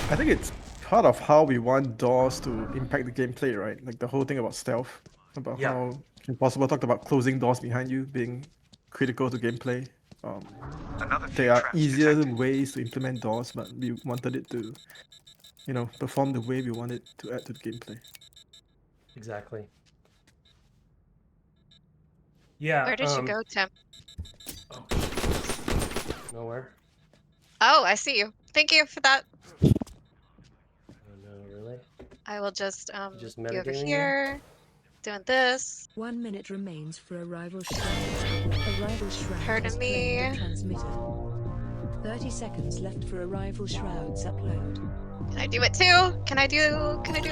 I think it's part of how we want doors to impact the gameplay, right? Like the whole thing about stealth, about Yeah. how Impossible talked about closing doors behind you being critical to gameplay. Another few There are traps easier detected. ways to implement doors, but we wanted it to, perform the way we want it to add to the gameplay. Exactly. Yeah. Where did you go, Tim? Nowhere. Oh, I see you. Thank you for that. Oh no, really? I will just Just be over metagaming you? here, doing this. 1 minute remains for arrival shrouds. Arrival shroud Pardon has claimed me. the transmitter. 30 seconds left for arrival shrouds upload. Can I do it too? Can I do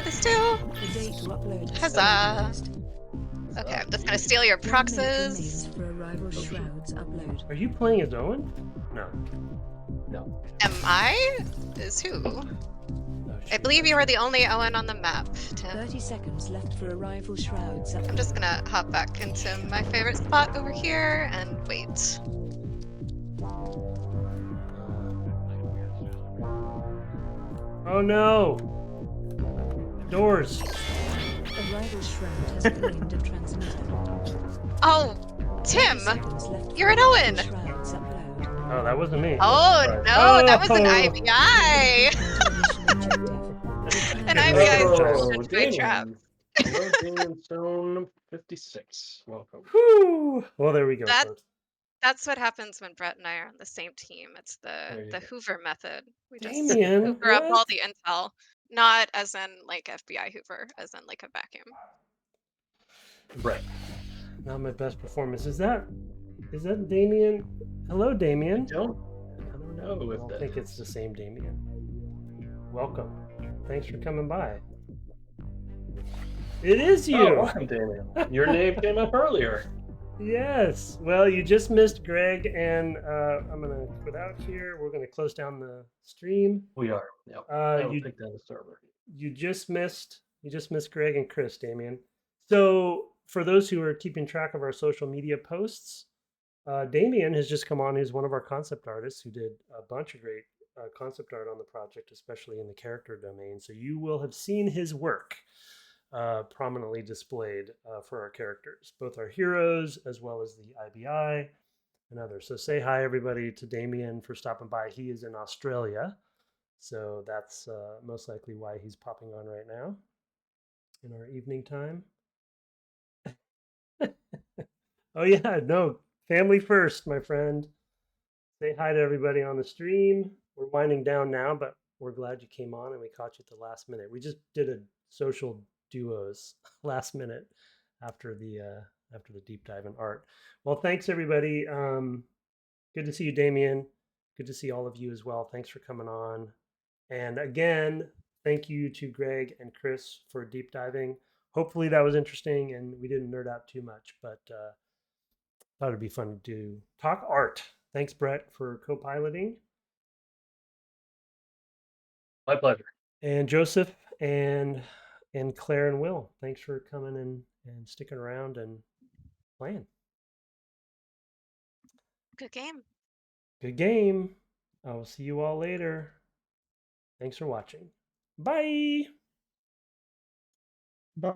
this too? The date to upload has Huzzah. been released. Okay, I'm just gonna steal your 1 minute remains proxies. for arrival shrouds upload. Are you playing as Owen? No. No. Am I? Is who? Oh, I shoot, believe you are okay. the only Owen on the map, Tim. 30 seconds left for arrival shrouds upload. I'm just gonna hop back into my favorite spot over here and wait. Oh no! Doors! Arrival shroud has claimed a transmitter. Oh, 30 Tim! seconds left You're an for Owen! arrival shrouds upload. Oh, that wasn't me. Oh Sorry. no, that was an Oh. IBI! An IBI is Oh, such my trap. Hello, Damien Zone 56. Welcome. Whew. Well, there we go, That- folks. That's what happens when Brett and I are on the same team. It's There you the go. Hoover method. We just Damien, Hoover up all what? the intel. Not as in like FBI Hoover, as in like a vacuum. Right. Not my best performance. Is that Damien? Hello, Damien. I don't know I if don't that. think it's the same Damien. Welcome. Thanks for coming by. It is you. Oh, welcome, Damien. Your name came up earlier. Yes. Well, you just missed Greg, and I'm gonna quit out here. We're gonna close down the stream. We are. Yep. I will You take down the server. you just missed Greg and Chris, Damien. So for those who are keeping track of our social media posts, Damien has just come on. Who's one of our concept artists who did a bunch of great concept art on the project, especially in the character domain. So you will have seen his work prominently displayed for our characters, both our heroes as well as the IBI and others. So say hi, everybody, to Damien for stopping by. He is in Australia, so that's most likely why he's popping on right now in our evening time. Oh yeah, no, family first, my friend. Say hi to everybody on the stream. We're winding down now, but we're glad you came on and we caught you at the last minute. We just did a social duos last minute after the deep dive in art. Well, thanks everybody. Good to see you, Damien. Good to see all of you as well. Thanks for coming on. And again, thank you to Greg and Chris for deep diving. Hopefully that was interesting and we didn't nerd out too much, but thought it'd be fun to talk art. Thanks, Brett, for co-piloting. My pleasure. And Joseph and Claire and Will, thanks for coming and sticking around and playing. Good game. Good game. I will see you all later. Thanks for watching. Bye. Bye.